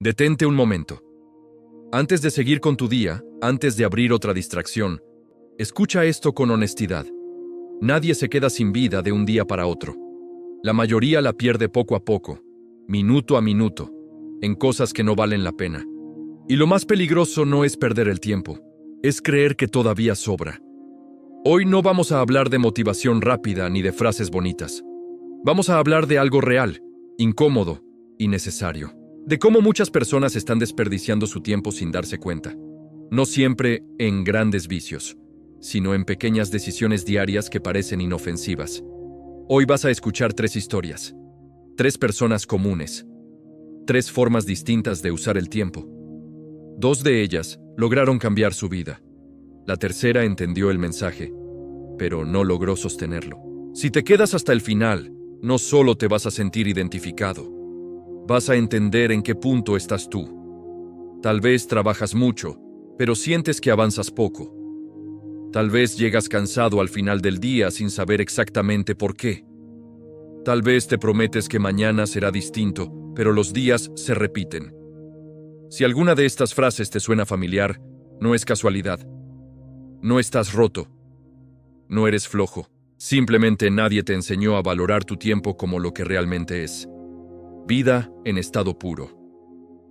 Detente un momento. Antes de seguir con tu día, antes de abrir otra distracción, escucha esto con honestidad. Nadie se queda sin vida de un día para otro. La mayoría la pierde poco a poco, minuto a minuto, en cosas que no valen la pena. Y lo más peligroso no es perder el tiempo, es creer que todavía sobra. Hoy no vamos a hablar de motivación rápida ni de frases bonitas. Vamos a hablar de algo real, incómodo y necesario. De cómo muchas personas están desperdiciando su tiempo sin darse cuenta. No siempre en grandes vicios, sino en pequeñas decisiones diarias que parecen inofensivas. Hoy vas a escuchar 3 historias, 3 personas comunes, 3 formas distintas de usar el tiempo. 2 de ellas lograron cambiar su vida. La tercera entendió el mensaje, pero no logró sostenerlo. Si te quedas hasta el final, no solo te vas a sentir identificado, vas a entender en qué punto estás tú. Tal vez trabajas mucho, pero sientes que avanzas poco. Tal vez llegas cansado al final del día sin saber exactamente por qué. Tal vez te prometes que mañana será distinto, pero los días se repiten. Si alguna de estas frases te suena familiar, no es casualidad. No estás roto. No eres flojo. Simplemente nadie te enseñó a valorar tu tiempo como lo que realmente es. Vida en estado puro.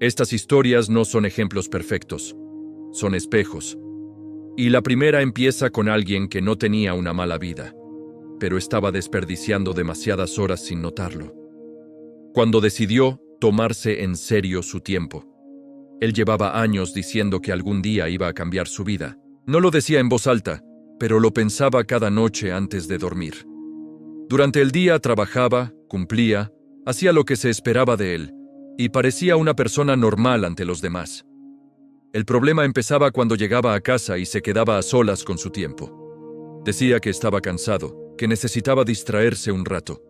Estas historias no son ejemplos perfectos, son espejos. Y la primera empieza con alguien que no tenía una mala vida, pero estaba desperdiciando demasiadas horas sin notarlo. Cuando decidió tomarse en serio su tiempo. Él llevaba años diciendo que algún día iba a cambiar su vida. No lo decía en voz alta, pero lo pensaba cada noche antes de dormir. Durante el día trabajaba, cumplía, hacía lo que se esperaba de él, y parecía una persona normal ante los demás. El problema empezaba cuando llegaba a casa y se quedaba a solas con su tiempo. Decía que estaba cansado, que necesitaba distraerse un rato.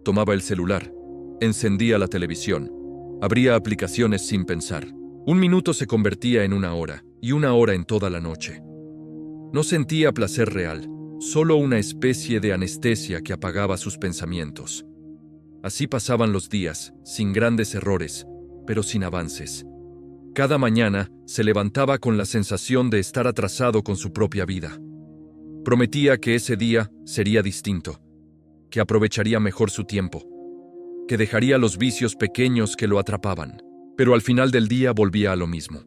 Tomaba el celular, encendía la televisión, abría aplicaciones sin pensar. 1 minuto se convertía en 1 hora, y 1 hora en toda la noche. No sentía placer real, solo una especie de anestesia que apagaba sus pensamientos. Así pasaban los días, sin grandes errores, pero sin avances. Cada mañana se levantaba con la sensación de estar atrasado con su propia vida. Prometía que ese día sería distinto, que aprovecharía mejor su tiempo, que dejaría los vicios pequeños que lo atrapaban, pero al final del día volvía a lo mismo.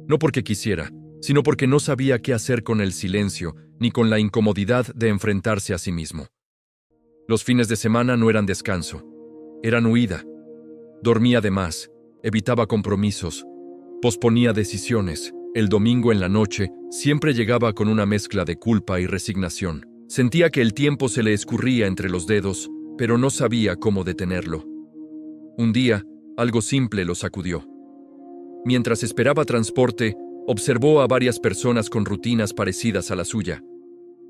No porque quisiera, sino porque no sabía qué hacer con el silencio ni con la incomodidad de enfrentarse a sí mismo. Los fines de semana no eran descanso, eran huida. Dormía de más, evitaba compromisos, posponía decisiones. El domingo en la noche siempre llegaba con una mezcla de culpa y resignación. Sentía que el tiempo se le escurría entre los dedos, pero no sabía cómo detenerlo. Un día, algo simple lo sacudió. Mientras esperaba transporte, observó a varias personas con rutinas parecidas a la suya.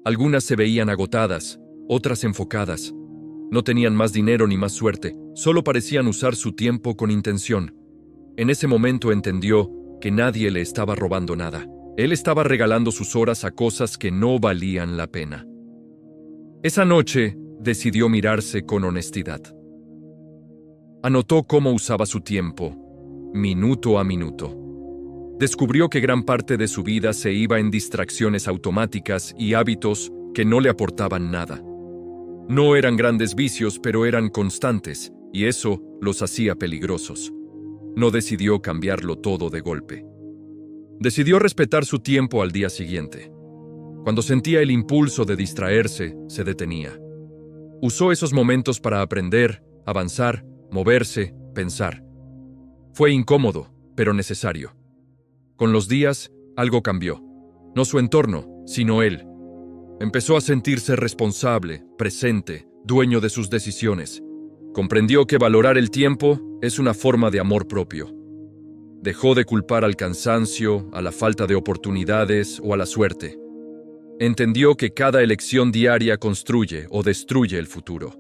Algunas se veían agotadas, otras enfocadas. No tenían más dinero ni más suerte, solo parecían usar su tiempo con intención. En ese momento entendió que nadie le estaba robando nada. Él estaba regalando sus horas a cosas que no valían la pena. Esa noche decidió mirarse con honestidad. Anotó cómo usaba su tiempo, minuto a minuto. Descubrió que gran parte de su vida se iba en distracciones automáticas y hábitos que no le aportaban nada. No eran grandes vicios, pero eran constantes, y eso los hacía peligrosos. No decidió cambiarlo todo de golpe. Decidió respetar su tiempo al día siguiente. Cuando sentía el impulso de distraerse, se detenía. Usó esos momentos para aprender, avanzar, moverse, pensar. Fue incómodo, pero necesario. Con los días, algo cambió. No su entorno, sino él. Empezó a sentirse responsable, presente, dueño de sus decisiones. Comprendió que valorar el tiempo es una forma de amor propio. Dejó de culpar al cansancio, a la falta de oportunidades o a la suerte. Entendió que cada elección diaria construye o destruye el futuro.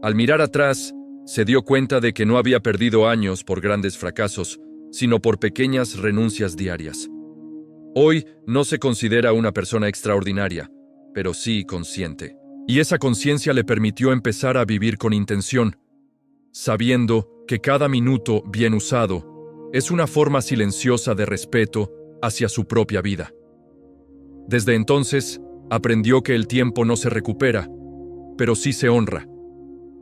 Al mirar atrás, se dio cuenta de que no había perdido años por grandes fracasos, sino por pequeñas renuncias diarias. Hoy no se considera una persona extraordinaria, pero sí consciente. Y esa conciencia le permitió empezar a vivir con intención. sabiendo que cada minuto bien usado es una forma silenciosa de respeto hacia su propia vida. Desde entonces, aprendió que el tiempo no se recupera, pero sí se honra,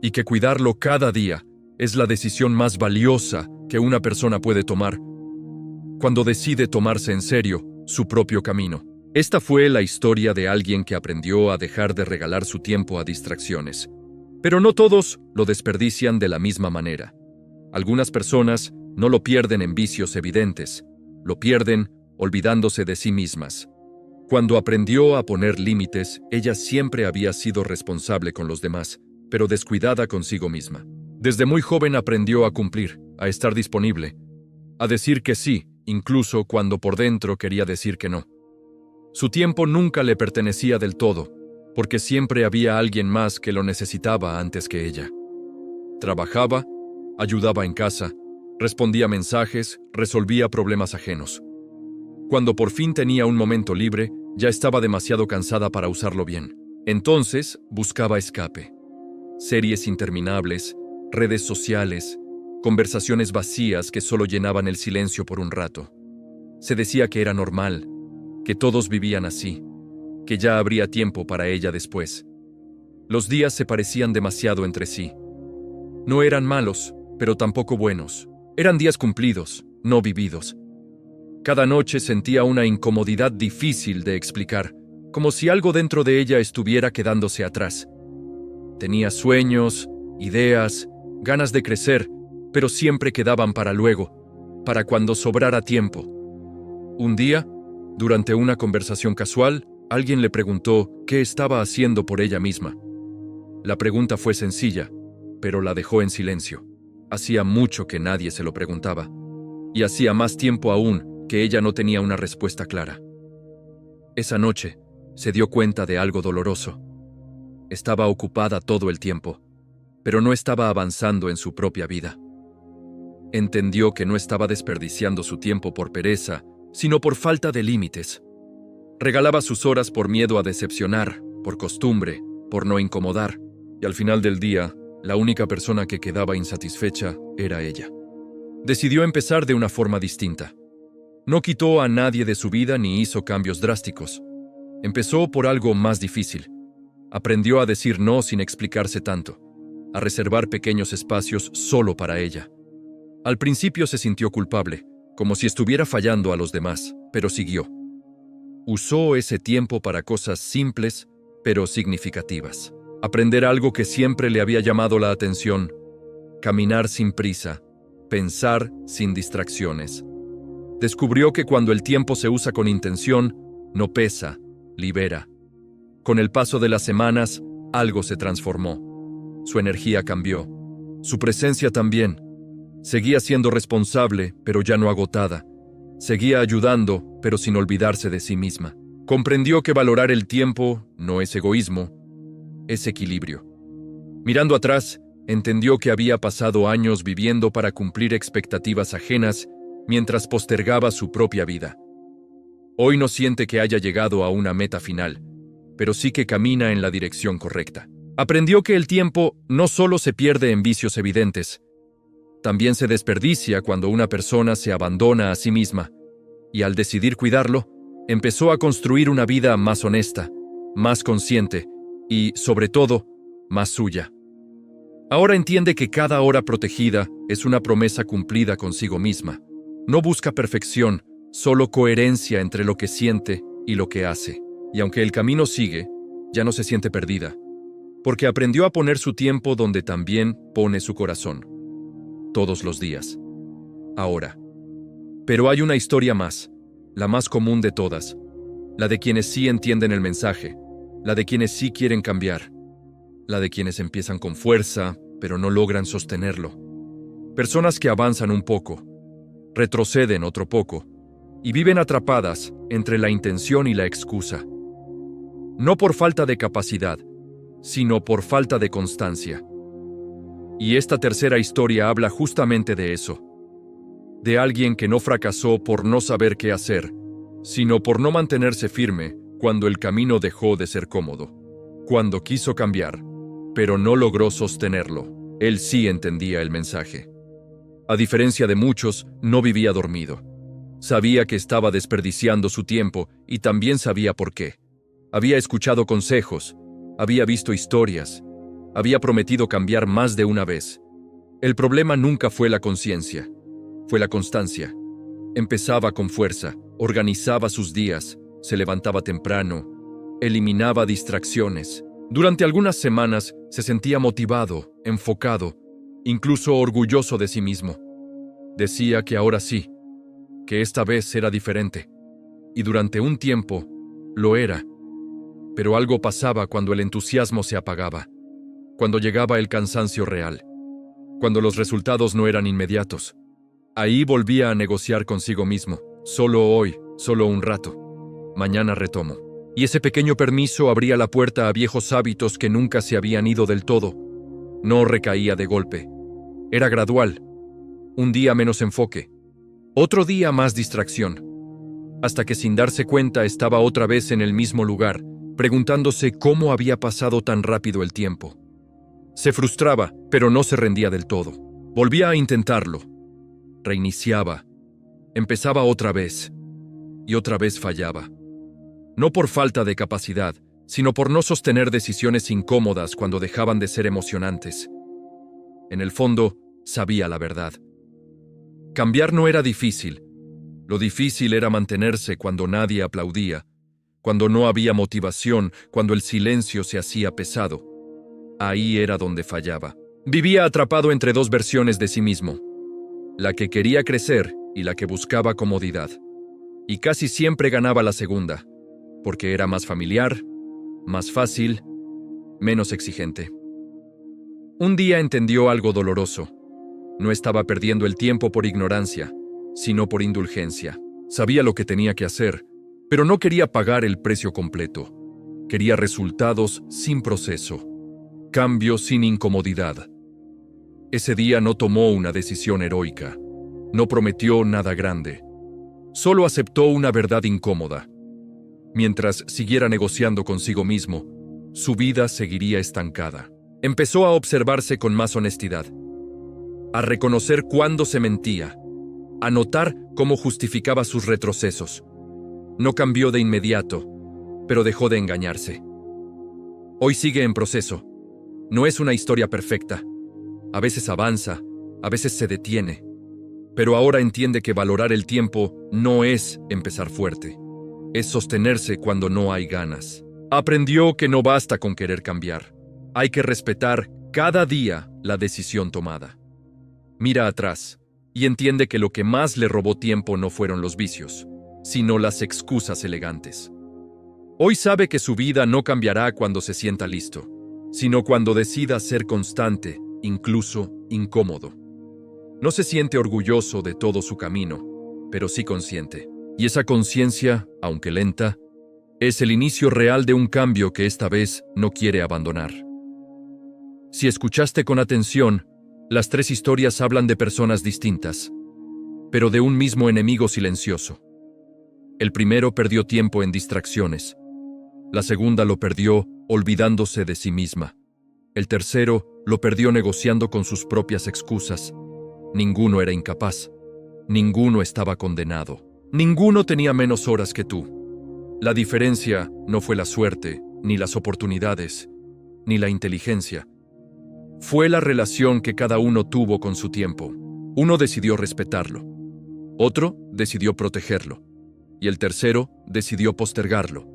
y que cuidarlo cada día es la decisión más valiosa que una persona puede tomar cuando decide tomarse en serio su propio camino. Esta fue la historia de alguien que aprendió a dejar de regalar su tiempo a distracciones. Pero no todos lo desperdician de la misma manera. Algunas personas no lo pierden en vicios evidentes, lo pierden olvidándose de sí mismas. Cuando aprendió a poner límites, ella siempre había sido responsable con los demás, pero descuidada consigo misma. Desde muy joven aprendió a cumplir, a estar disponible, a decir que sí, incluso cuando por dentro quería decir que no. Su tiempo nunca le pertenecía del todo, porque siempre había alguien más que lo necesitaba antes que ella. Trabajaba, ayudaba en casa, respondía mensajes, resolvía problemas ajenos. Cuando por fin tenía un momento libre, ya estaba demasiado cansada para usarlo bien. Entonces, buscaba escape. Series interminables, redes sociales, conversaciones vacías que solo llenaban el silencio por un rato. Se decía que era normal, que todos vivían así, que ya habría tiempo para ella después. Los días se parecían demasiado entre sí. No eran malos, pero tampoco buenos. Eran días cumplidos, no vividos. Cada noche sentía una incomodidad difícil de explicar, como si algo dentro de ella estuviera quedándose atrás. Tenía sueños, ideas, ganas de crecer, pero siempre quedaban para luego, para cuando sobrara tiempo. Un día, durante una conversación casual, alguien le preguntó qué estaba haciendo por ella misma. La pregunta fue sencilla, pero la dejó en silencio. Hacía mucho que nadie se lo preguntaba, y hacía más tiempo aún que ella no tenía una respuesta clara. Esa noche, se dio cuenta de algo doloroso. Estaba ocupada todo el tiempo, pero no estaba avanzando en su propia vida. Entendió que no estaba desperdiciando su tiempo por pereza, sino por falta de límites. Regalaba sus horas por miedo a decepcionar, por costumbre, por no incomodar, y al final del día, la única persona que quedaba insatisfecha era ella. Decidió empezar de una forma distinta. No quitó a nadie de su vida ni hizo cambios drásticos. Empezó por algo más difícil. Aprendió a decir no sin explicarse tanto, a reservar pequeños espacios solo para ella. Al principio se sintió culpable, como si estuviera fallando a los demás, pero siguió. Usó ese tiempo para cosas simples, pero significativas. Aprender algo que siempre le había llamado la atención, caminar sin prisa, pensar sin distracciones. Descubrió que cuando el tiempo se usa con intención, no pesa, libera. Con el paso de las semanas, algo se transformó. Su energía cambió. Su presencia también. Seguía siendo responsable, pero ya no agotada. Seguía ayudando, pero sin olvidarse de sí misma. Comprendió que valorar el tiempo no es egoísmo, es equilibrio. Mirando atrás, entendió que había pasado años viviendo para cumplir expectativas ajenas mientras postergaba su propia vida. Hoy no siente que haya llegado a una meta final, pero sí que camina en la dirección correcta. Aprendió que el tiempo no solo se pierde en vicios evidentes, también se desperdicia cuando una persona se abandona a sí misma, y al decidir cuidarlo, empezó a construir una vida más honesta, más consciente y, sobre todo, más suya. Ahora entiende que cada hora protegida es una promesa cumplida consigo misma. No busca perfección, solo coherencia entre lo que siente y lo que hace. Y aunque el camino sigue, ya no se siente perdida, porque aprendió a poner su tiempo donde también pone su corazón. Todos los días. Ahora. Pero hay una historia más, la más común de todas, la de quienes sí entienden el mensaje, la de quienes sí quieren cambiar, la de quienes empiezan con fuerza, pero no logran sostenerlo. Personas que avanzan un poco, retroceden otro poco, y viven atrapadas entre la intención y la excusa. No por falta de capacidad, sino por falta de constancia. Y esta tercera historia habla justamente de eso. De alguien que no fracasó por no saber qué hacer, sino por no mantenerse firme cuando el camino dejó de ser cómodo. Cuando quiso cambiar, pero no logró sostenerlo. Él sí entendía el mensaje. A diferencia de muchos, no vivía dormido. Sabía que estaba desperdiciando su tiempo y también sabía por qué. Había escuchado consejos, había visto historias, había prometido cambiar más de una vez. El problema nunca fue la conciencia, fue la constancia. Empezaba con fuerza, organizaba sus días, se levantaba temprano, eliminaba distracciones. Durante algunas semanas se sentía motivado, enfocado, incluso orgulloso de sí mismo. Decía que ahora sí, que esta vez era diferente. Y durante un tiempo lo era. Pero algo pasaba cuando el entusiasmo se apagaba, cuando llegaba el cansancio real, cuando los resultados no eran inmediatos. Ahí volvía a negociar consigo mismo. Solo hoy, solo un rato. Mañana retomo. Y ese pequeño permiso abría la puerta a viejos hábitos que nunca se habían ido del todo. No recaía de golpe. Era gradual. Un día menos enfoque. Otro día más distracción. Hasta que sin darse cuenta estaba otra vez en el mismo lugar, preguntándose cómo había pasado tan rápido el tiempo. Se frustraba, pero no se rendía del todo. Volvía a intentarlo. Reiniciaba. Empezaba otra vez. Y otra vez fallaba. No por falta de capacidad, sino por no sostener decisiones incómodas cuando dejaban de ser emocionantes. En el fondo, sabía la verdad. Cambiar no era difícil. Lo difícil era mantenerse cuando nadie aplaudía, cuando no había motivación, cuando el silencio se hacía pesado. Ahí era donde fallaba. Vivía atrapado entre dos versiones de sí mismo, la que quería crecer y la que buscaba comodidad. Y casi siempre ganaba la segunda, porque era más familiar, más fácil, menos exigente. Un día entendió algo doloroso. No estaba perdiendo el tiempo por ignorancia, sino por indulgencia. Sabía lo que tenía que hacer, pero no quería pagar el precio completo. Quería resultados sin proceso, cambios sin incomodidad. Ese día no tomó una decisión heroica, no prometió nada grande. Solo aceptó una verdad incómoda. Mientras siguiera negociando consigo mismo, su vida seguiría estancada. Empezó a observarse con más honestidad, a reconocer cuándo se mentía, a notar cómo justificaba sus retrocesos. No cambió de inmediato, pero dejó de engañarse. Hoy sigue en proceso. No es una historia perfecta. A veces avanza, a veces se detiene. Pero ahora entiende que valorar el tiempo no es empezar fuerte. Es sostenerse cuando no hay ganas. Aprendió que no basta con querer cambiar. Hay que respetar cada día la decisión tomada. Mira atrás y entiende que lo que más le robó tiempo no fueron los vicios, sino las excusas elegantes. Hoy sabe que su vida no cambiará cuando se sienta listo, sino cuando decida ser constante, incluso incómodo. No se siente orgulloso de todo su camino, pero sí consciente. Y esa conciencia, aunque lenta, es el inicio real de un cambio que esta vez no quiere abandonar. Si escuchaste con atención, las tres historias hablan de personas distintas, pero de un mismo enemigo silencioso. El primero perdió tiempo en distracciones. La segunda lo perdió olvidándose de sí misma. El tercero lo perdió negociando con sus propias excusas. Ninguno era incapaz. Ninguno estaba condenado. Ninguno tenía menos horas que tú. La diferencia no fue la suerte, ni las oportunidades, ni la inteligencia. Fue la relación que cada uno tuvo con su tiempo. Uno decidió respetarlo. Otro decidió protegerlo. Y el tercero decidió postergarlo.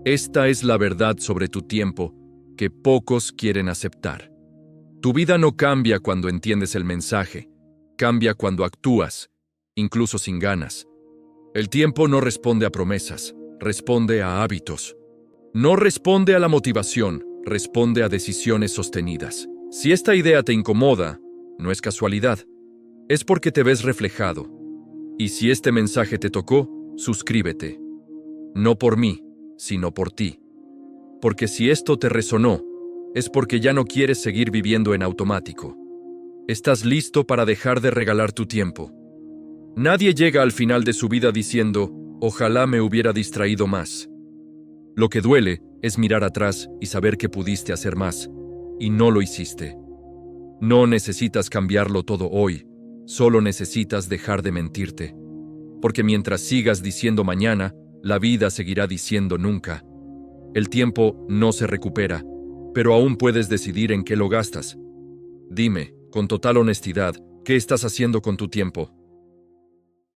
Esta es la verdad sobre tu tiempo que pocos quieren aceptar. Tu vida no cambia cuando entiendes el mensaje. Cambia cuando actúas, incluso sin ganas. El tiempo no responde a promesas, responde a hábitos. No responde a la motivación, responde a decisiones sostenidas. Si esta idea te incomoda, no es casualidad, es porque te ves reflejado. Y si este mensaje te tocó, suscríbete. No por mí, sino por ti. Porque si esto te resonó, es porque ya no quieres seguir viviendo en automático. Estás listo para dejar de regalar tu tiempo. Nadie llega al final de su vida diciendo, ojalá me hubiera distraído más. Lo que duele es mirar atrás y saber que pudiste hacer más, y no lo hiciste. No necesitas cambiarlo todo hoy, solo necesitas dejar de mentirte. Porque mientras sigas diciendo mañana, la vida seguirá diciendo nunca. El tiempo no se recupera, pero aún puedes decidir en qué lo gastas. Dime, con total honestidad, ¿qué estás haciendo con tu tiempo?